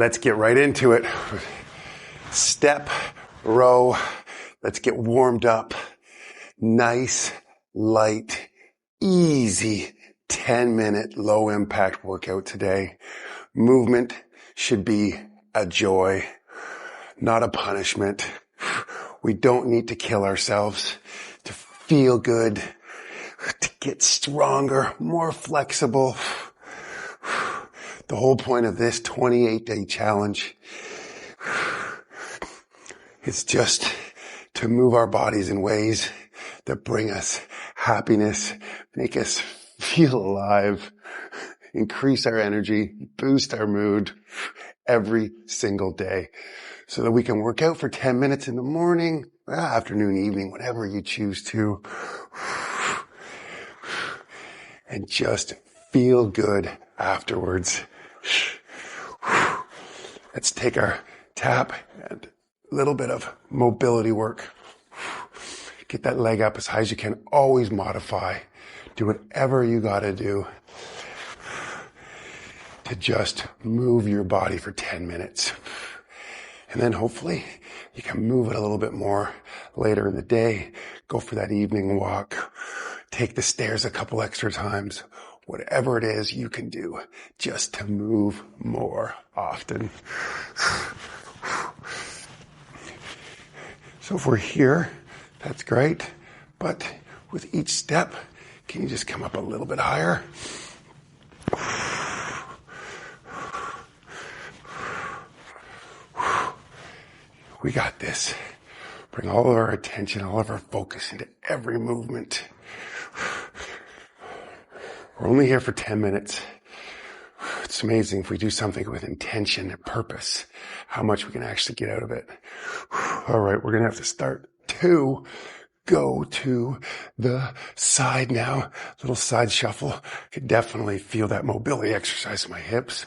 Let's get right into it. Step, row. Let's get warmed up. Nice, light, easy 10-minute low impact workout today. Movement should be a joy, not a punishment. We don't need to kill ourselves to feel good, to get stronger, more flexible. The whole point of this 28-day challenge is just to move our bodies in ways that bring us happiness, make us feel alive, increase our energy, boost our mood every single day so that we can work out for 10 minutes in the morning, afternoon, evening, whatever you choose to, and just feel good afterwards. Let's take our tap and a little bit of mobility work. Get that leg up as high as you can. Always modify. Do whatever you gotta do to just move your body for 10 minutes. And then hopefully you can move it a little bit more later in the day. Go for that evening walk. Take the stairs a couple extra times. Whatever it is you can do just to move more often. So if we're here, that's great. But with each step, can you just come up a little bit higher? We got this. Bring all of our attention, all of our focus into every movement. We're only here for 10 minutes. It's amazing if we do something with intention and purpose, how much we can actually get out of it. All right, we're going to have to start to go to the side now. Little side shuffle. I could definitely feel that mobility exercise in my hips.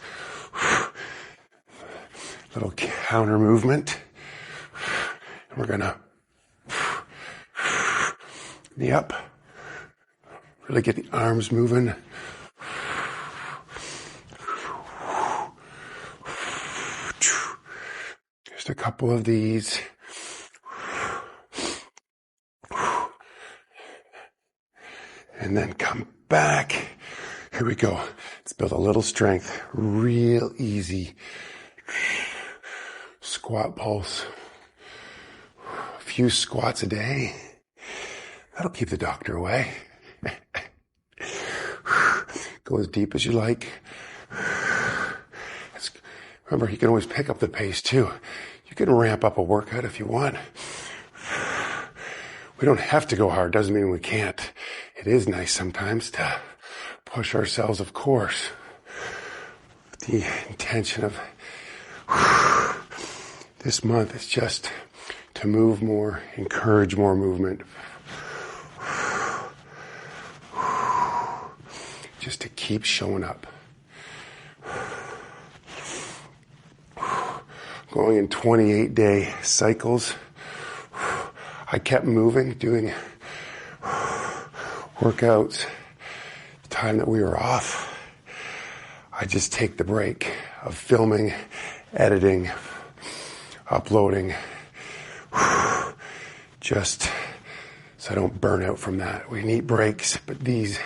Little counter movement. And we're going to knee up. Really get the arms moving. Just a couple of these. And then come back. Here we go. Let's build a little strength. Real easy. Squat pulse. A few squats a day. That'll keep the doctor away. Go as deep as you like. Remember, you can always pick up the pace too. You can ramp up a workout if you want. We don't have to go hard. Doesn't mean we can't. It is nice sometimes to push ourselves, of course. The intention of this month is just to move more, encourage more movement. Just to keep showing up. Going in 28-day cycles. I kept moving, doing workouts the time that we were off. I just take the break of filming, editing, uploading, just so I don't burn out from that. We need breaks, but these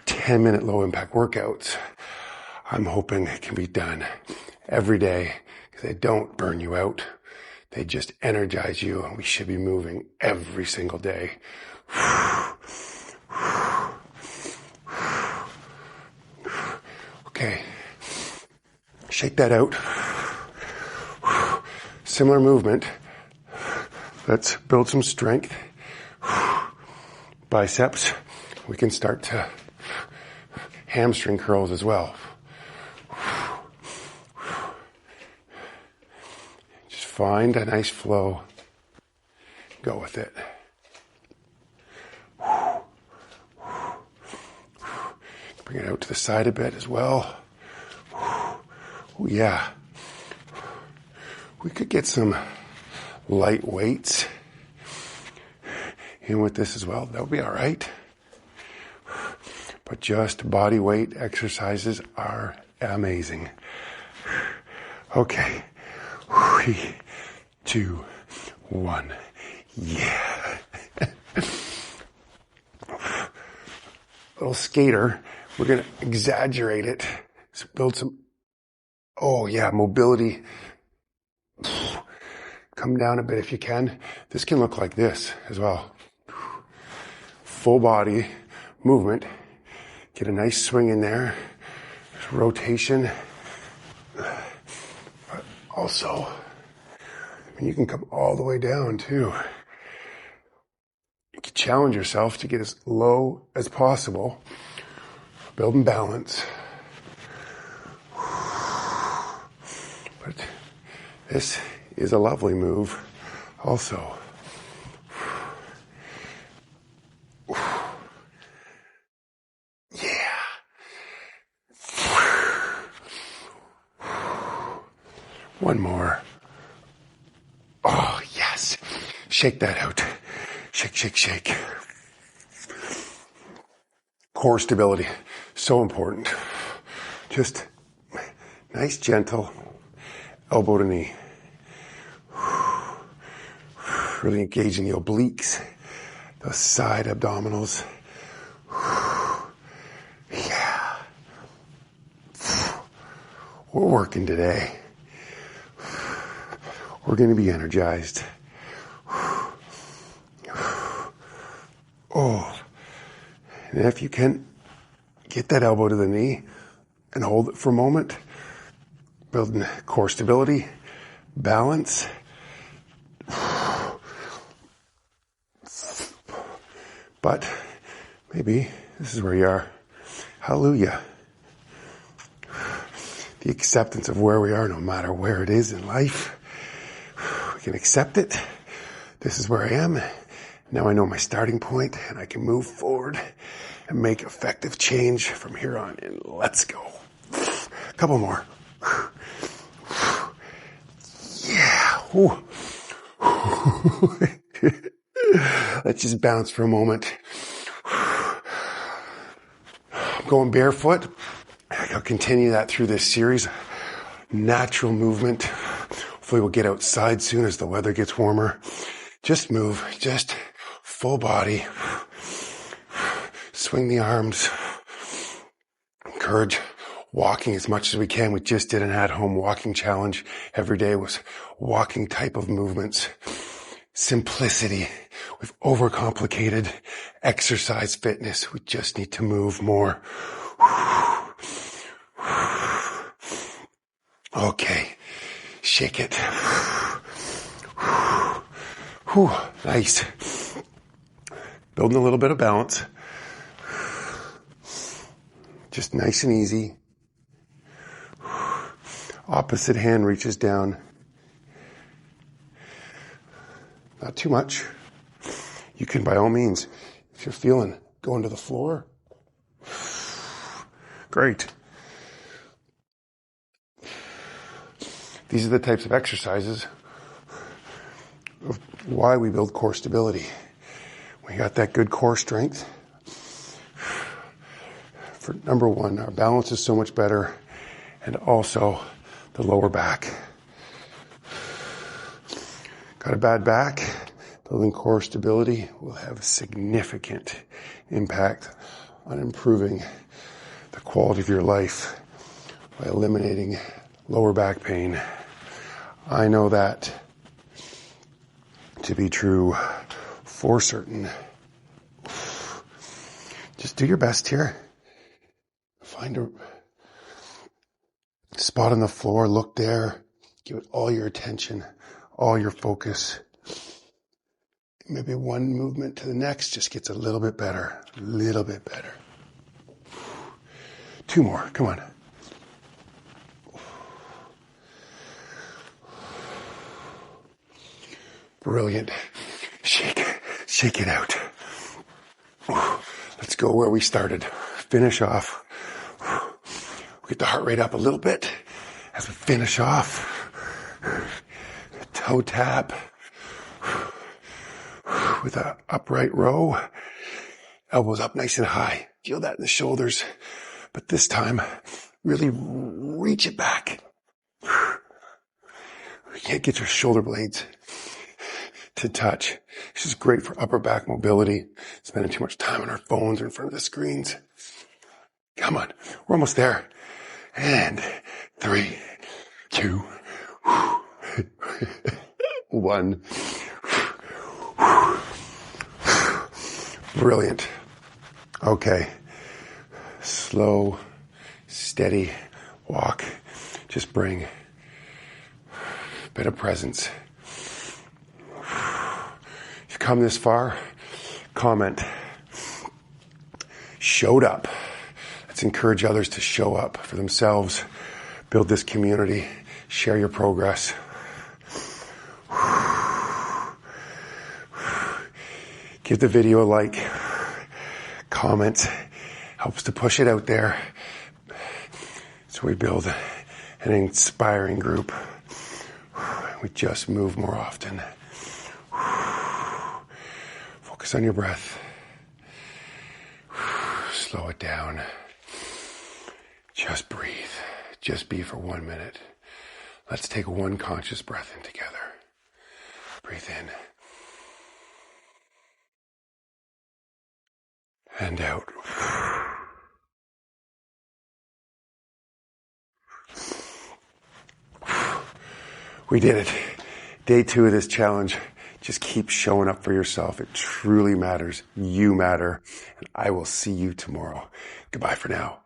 10-minute low-impact workouts, I'm hoping it can be done every day because they don't burn you out. They just energize you, and we should be moving every single day. Okay, shake that out. Similar movement. Let's build some strength. Biceps. We can start to hamstring curls as well. Just find a nice flow. Go with it. Bring it out to the side a bit as well. Oh, yeah. We could get some light weights in with this as well. That would be all right. But just body weight exercises are amazing. Okay. 3, 2, 1. Yeah. Little skater. We're going to exaggerate it. So build some, oh yeah, mobility. Come down a bit if you can. This can look like this as well. Full body movement. Get a nice swing in there. There's rotation. But also, you can come all the way down too. You can challenge yourself to get as low as possible. Building balance. But this is a lovely move also. Yeah. One more. Oh, yes. Shake that out. Shake, shake, shake. Core stability. So important. Just nice, gentle elbow to knee. Really engaging the obliques, the side abdominals. Yeah. We're working today. We're going to be energized. Oh. And if you can, get that elbow to the knee and hold it for a moment. Building core stability, balance. But maybe this is where you are. Hallelujah. The acceptance of where we are, no matter where it is in life. We can accept it. This is where I am. Now I know my starting point and I can move forward and make effective change from here on in. Let's go. A couple more. Yeah. Let's just bounce for a moment. I'm going barefoot. I'll continue that through this series. Natural movement. Hopefully we'll get outside soon as the weather gets warmer. Just move. Just full body. Swing the arms. Encourage walking as much as we can. We just did an at-home walking challenge. Every day was walking type of movements. Simplicity. We've overcomplicated exercise fitness. We just need to move more. Okay. Shake it. Nice. Building a little bit of balance. Just nice and easy. Opposite hand reaches down. Not too much. You can, by all means, if you're feeling, go into the floor. Great. These are the types of exercises of why we build core stability. We got that good core strength. For number one, our balance is so much better, and also the lower back. Got a bad back? Building core stability will have significant impact on improving the quality of your life by eliminating lower back pain. I know that to be true for certain. Just do your best here. Find a spot on the floor, look there, give it all your attention, all your focus. Maybe one movement to the next just gets a little bit better, a little bit better. 2 more, come on. Brilliant. Shake it out. Let's go where we started. Finish off. We'll get the heart rate up a little bit as we finish off. Toe tap with an upright row. Elbows up nice and high. Feel that in the shoulders. But this time, really reach it back. You can't get your shoulder blades to touch. This is great for upper back mobility. Spending too much time on our phones or in front of the screens. Come on, we're almost there. And 3, 2, 1. Brilliant. Okay. Slow, steady walk. Just bring a bit of presence. If you've come this far, comment. Showed up. Let's encourage others to show up for themselves. Build this community. Share your progress. Give the video a like. Comment. Helps to push it out there. So we build an inspiring group. We just move more often. Focus on your breath. Slow it down. Just breathe. Just be for 1 minute. Let's take one conscious breath in together. Breathe in. And out. We did it. Day 2 of this challenge. Just keep showing up for yourself. It truly matters. You matter. And I will see you tomorrow. Goodbye for now.